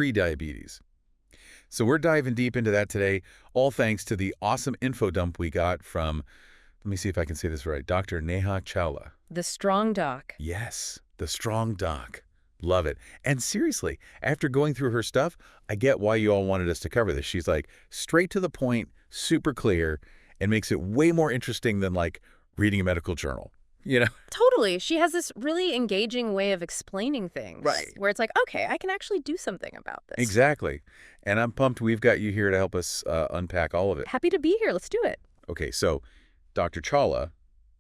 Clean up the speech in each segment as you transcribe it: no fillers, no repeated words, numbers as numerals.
prediabetes. So we're diving deep into that today, all thanks to the awesome info dump we got from, let me see if I can say this right, Dr. Neha Chawla. The strong doc. Yes, the strong doc. Love it. And seriously, after going through her stuff, I get why you all wanted us to cover this. She's like straight to the point, super clear, and makes it way more interesting than like reading a medical journal. You know? Totally. She has this really engaging way of explaining things. Right. Where it's like, okay, I can actually do something about this. Exactly. And I'm pumped we've got you here to help us unpack all of it. Happy to be here. Let's do it. Okay, so Dr. Chawla,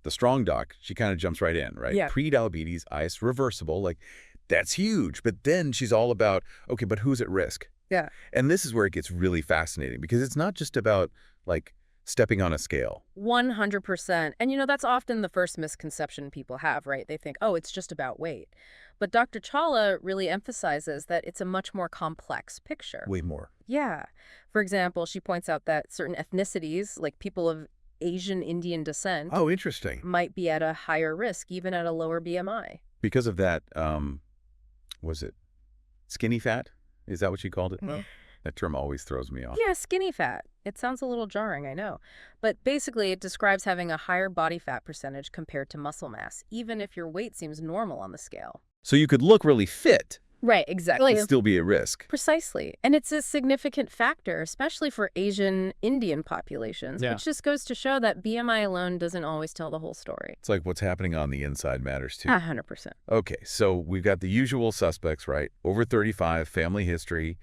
the strong doc, she kind of jumps right in, right? Yeah. Prediabetes, ice, reversible, like that's huge. But then she's all about, okay, but who's at risk? Yeah. And this is where it gets really fascinating because it's not just about like stepping on a scale. 100%. And that's often the first misconception people have, right? They think, oh, it's just about weight. But Dr. Chawla really emphasizes that it's a much more complex picture. Way more. Yeah. For example, she points out that certain ethnicities, like people of Asian Indian descent, Oh, interesting. might be at a higher risk, even at a lower BMI. Because of that, was it skinny fat? Is that what she called it? No. That term always throws me off. Yeah, skinny fat. It sounds a little jarring, I know. But basically, it describes having a higher body fat percentage compared to muscle mass, even if your weight seems normal on the scale. So you could look really fit, Right, exactly. but still be at risk. Precisely. And it's a significant factor, especially for Asian Indian populations, Yeah. which just goes to show that BMI alone doesn't always tell the whole story. It's like what's happening on the inside matters too. 100%. Okay, so we've got the usual suspects, right? Over 35, family history,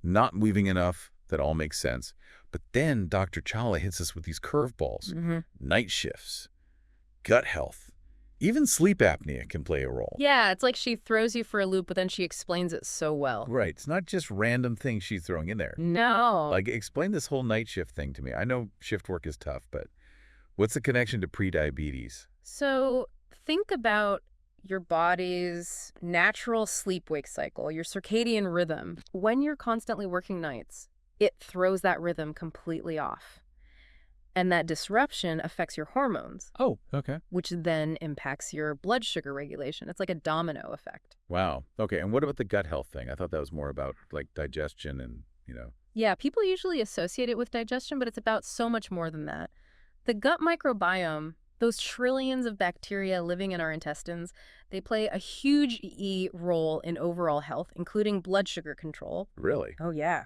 not moving enough. That all makes sense. But then Dr. Chawla hits us with these curveballs. Mm-hmm. Night shifts, gut health, even sleep apnea can play a role. Yeah, it's like she throws you for a loop, but then she explains it so well. Right. It's not just random things she's throwing in there. No. Like, explain this whole night shift thing to me. I know shift work is tough, but what's the connection to prediabetes? So think about your body's natural sleep-wake cycle, your circadian rhythm. When you're constantly working nights, it throws that rhythm completely off. And that disruption affects your hormones, Oh, okay. which then impacts your blood sugar regulation. It's like a domino effect. Wow. Okay, and what about the gut health thing? I thought that was more about, like, digestion and, Yeah, people usually associate it with digestion, but it's about so much more than that. The gut microbiome, those trillions of bacteria living in our intestines, they play a huge role in overall health, including blood sugar control. Really? Oh, yeah.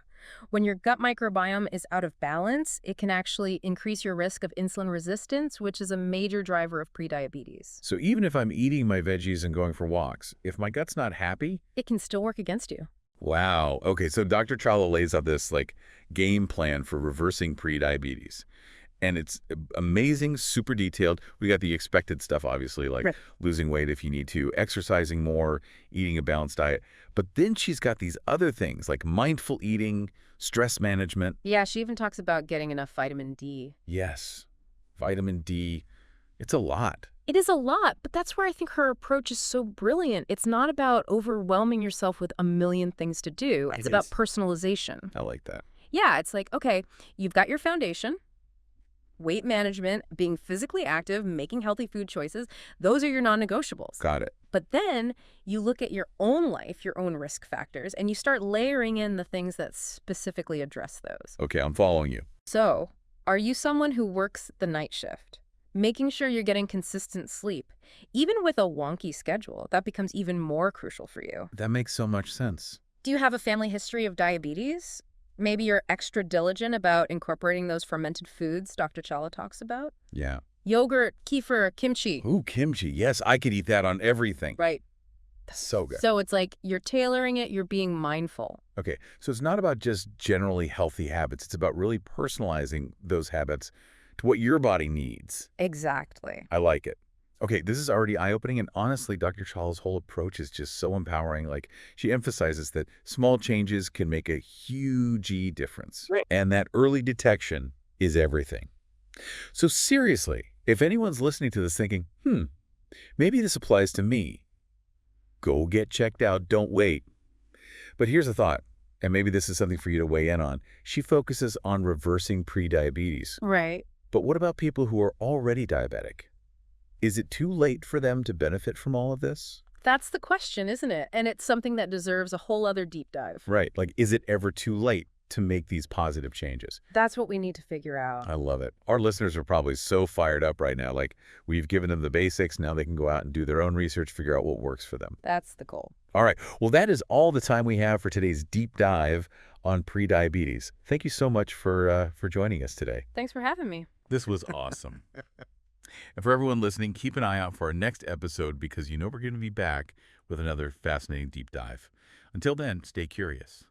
When your gut microbiome is out of balance, it can actually increase your risk of insulin resistance, which is a major driver of prediabetes. So even if I'm eating my veggies and going for walks, if my gut's not happy, It can still work against you. wow. Okay, so Dr. Chawla lays out this like game plan for reversing prediabetes. And it's amazing, super detailed. We got the expected stuff, obviously, like Right. losing weight if you need to, exercising more, eating a balanced diet. But then she's got these other things like mindful eating, stress management. Yeah, she even talks about getting enough vitamin D. Yes, vitamin D. It's a lot. It is a lot, but that's where I think her approach is so brilliant. It's not about overwhelming yourself with a million things to do. It's about is. personalization. I like that. Yeah, it's like, okay, you've got your foundation, weight management, being physically active, making healthy food choices. Those are your non-negotiables. Got it. But then you look at your own life, your own risk factors, and you start layering in the things that specifically address those. Okay, I'm following you. So, are you someone who works the night shift? Making sure you're getting consistent sleep. Even with a wonky schedule, that becomes even more crucial for you. That makes so much sense. Do you have a family history of diabetes? Maybe you're extra diligent about incorporating those fermented foods Dr. Chawla talks about? Yeah. Yogurt, kefir, kimchi. Ooh, kimchi. Yes, I could eat that on everything. Right. So good. So it's like you're tailoring it, you're being mindful. Okay, so it's not about just generally healthy habits. It's about really personalizing those habits to what your body needs. Exactly. I like it. Okay, this is already eye-opening, and honestly, Dr. Chawla's whole approach is just so empowering. Like, she emphasizes that small changes can make a huge difference, Right. and that early detection is everything. So seriously, if anyone's listening to this thinking, maybe this applies to me, go get checked out, don't wait. But here's a thought, and maybe this is something for you to weigh in on. She focuses on reversing prediabetes. Right. But what about people who are already diabetic? Is it too late for them to benefit from all of this? That's the question, isn't it? And it's something that deserves a whole other deep dive. Right. Like, is it ever too late to make these positive changes? That's what we need to figure out. I love it. Our listeners are probably so fired up right now. Like, we've given them the basics. Now they can go out and do their own research, figure out what works for them. That's the goal. All right. Well, that is all the time we have for today's deep dive on prediabetes. Thank you so much for joining us today. Thanks for having me. This was awesome. And for everyone listening, keep an eye out for our next episode because you know we're going to be back with another fascinating deep dive. Until then, stay curious.